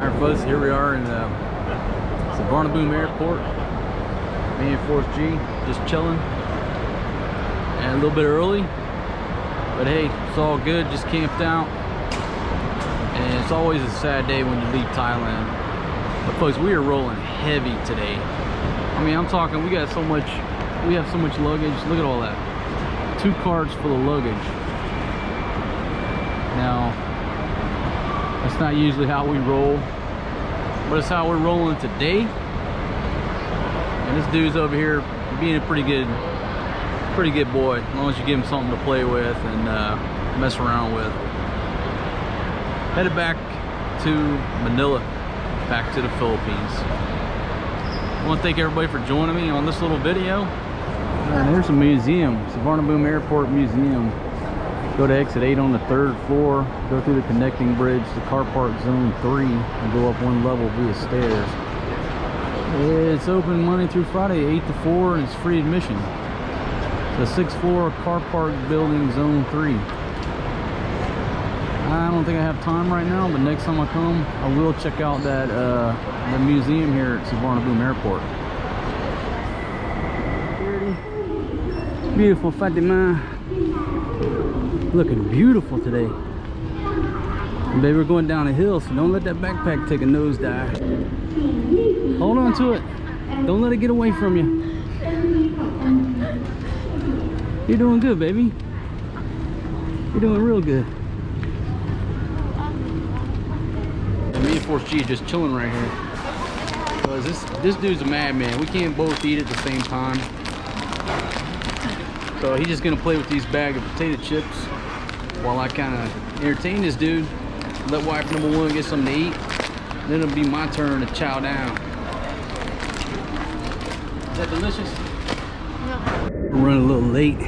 Alright folks, here we are in Cebu Airport. Me and Force G just chilling, and a little bit early, but hey, it's all good. Just camped out, and it's always a sad day when you leave Thailand. But folks, we are rolling heavy today. I mean, I'm talking, we have so much luggage. Look at all that. 2 carts full of luggage. Now, that's not usually how we roll, but it's how we're rolling today. And this dude's over here being a pretty good boy, as long as you give him something to play with and mess around with. Headed back to Manila, back to the Philippines. I want to thank everybody for joining me on this little video. And there's a museum, Cebu Airport Museum. Go to exit 8 on the 3rd floor, go through the connecting bridge to car park zone 3, and go up 1 level via stairs. It's open Monday through Friday, 8 to 4, and it's free admission. The 6th floor car park building, zone 3. I don't think I have time right now, but next time I come, I will check out that the museum here at Cebu Airport. Beautiful Fatima. Looking beautiful today. And baby, we're going down a hill, so don't let that backpack take a nosedive. Hold on to it. Don't let it get away from you. You're doing good, baby. You're doing real good. And me and Force G just chilling right here. Because this dude's a madman. We can't both eat at the same time. So he's just gonna play with these bag of potato chips while I kind of entertain this dude. Let wife number 1 get something to eat. Then it'll be my turn to chow down. Is that delicious? No. We're running a little late.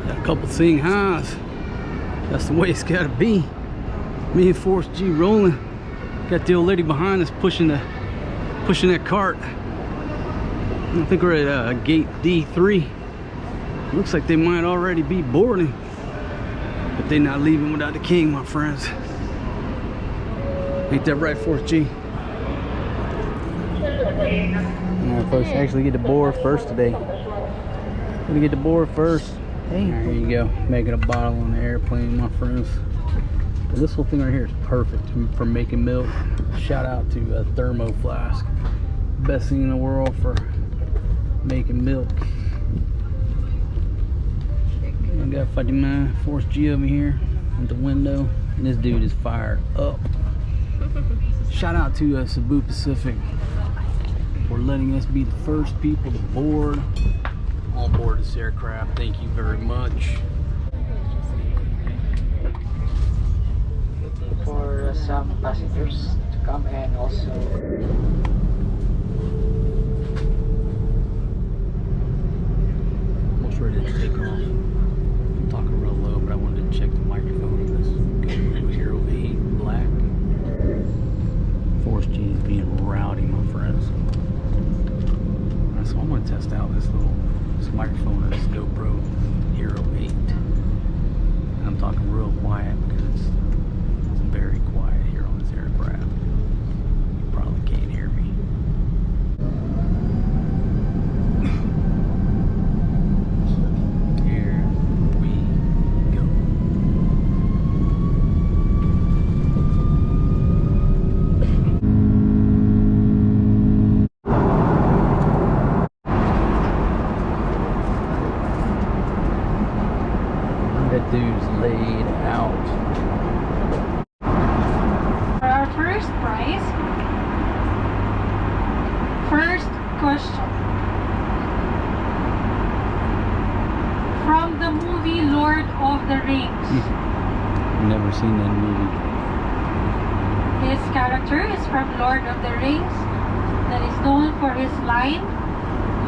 Got a couple seeing highs. That's the way it's gotta be. Me and Force G rolling. Got the old lady behind us pushing that cart. I think we're at gate D3. Looks like they might already be boarding, but they're not leaving without the king, my friends. Ain't that right, Force G? Alright, folks, actually get to board first today. Gonna get to board first. Hey, there you go. Making a bottle on the airplane, my friends. But this whole thing right here is perfect for making milk. Shout out to a thermo flask. Best thing in the world for making milk. I got Fatima, Force G over here at the window, and this dude is fired up. Shout out to Cebu Pacific for letting us be the first people to board on board this aircraft. Thank you very much. For some passengers to come and also ready to take off. I'm talking real low, but I wanted to check the microphone of this GoPro Hero 8 Black. Force G is being rowdy, my friends. So I'm going to test out this microphone of this GoPro Hero 8. And I'm talking real quiet because it's very quiet here on this aircraft. You probably can't hear me. Dude's laid out. For our first prize, first question. From the movie Lord of the Rings. Never seen that movie. This character is from Lord of the Rings that is known for his line,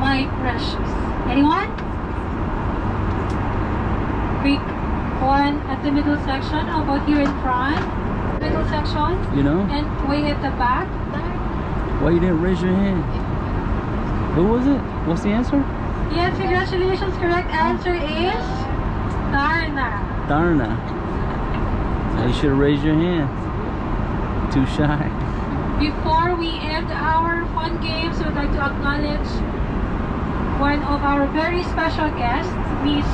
"My precious." Anyone? Quick. One at the middle section. How about here in front? Middle section. You know? And way at the back. Why you didn't raise your hand? Who was it? What's the answer? Yes, congratulations. Correct answer is Darna. Darna. Now you should have raised your hand. too shy. Before we end our fun games, we'd like to acknowledge one of our very special guests, Miss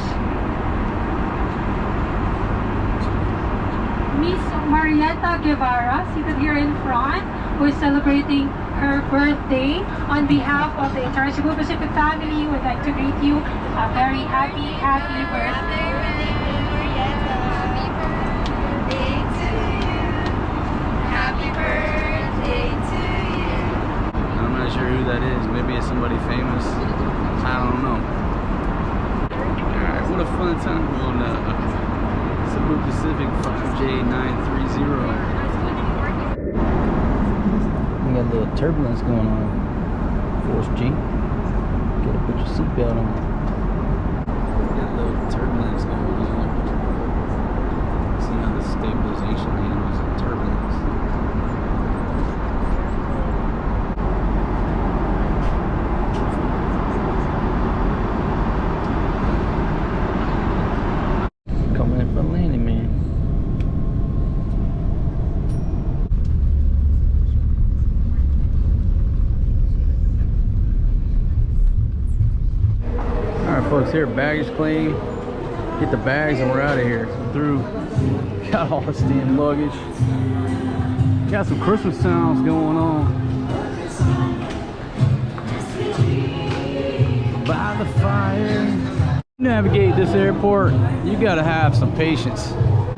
Marietta Guevara, seated here in front, who is celebrating her birthday. On behalf of the entire Cebu Pacific family, we'd like to greet you a very happy birthday. I'm not sure who that is. Maybe it's somebody famous. I don't know. Alright, what a fun time on Cebu Pacific 5J930. We got a little turbulence going on. Force G. Gotta put your seatbelt on. Got a little turbulence going on. See how the stabilization handles the turbulence. Coming in for landing, man. Alright folks, here baggage claim. Get the bags and we're out of here. Through. Got all the damn luggage. Got some Christmas sounds going on. By the fire. Navigate this airport, you gotta have some patience.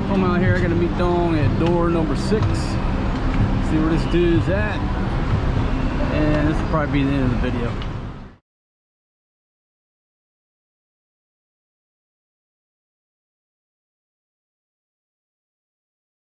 Come out here, I gotta meet Dong at door number 6. See where this dude's at. And this will probably be the end of the video.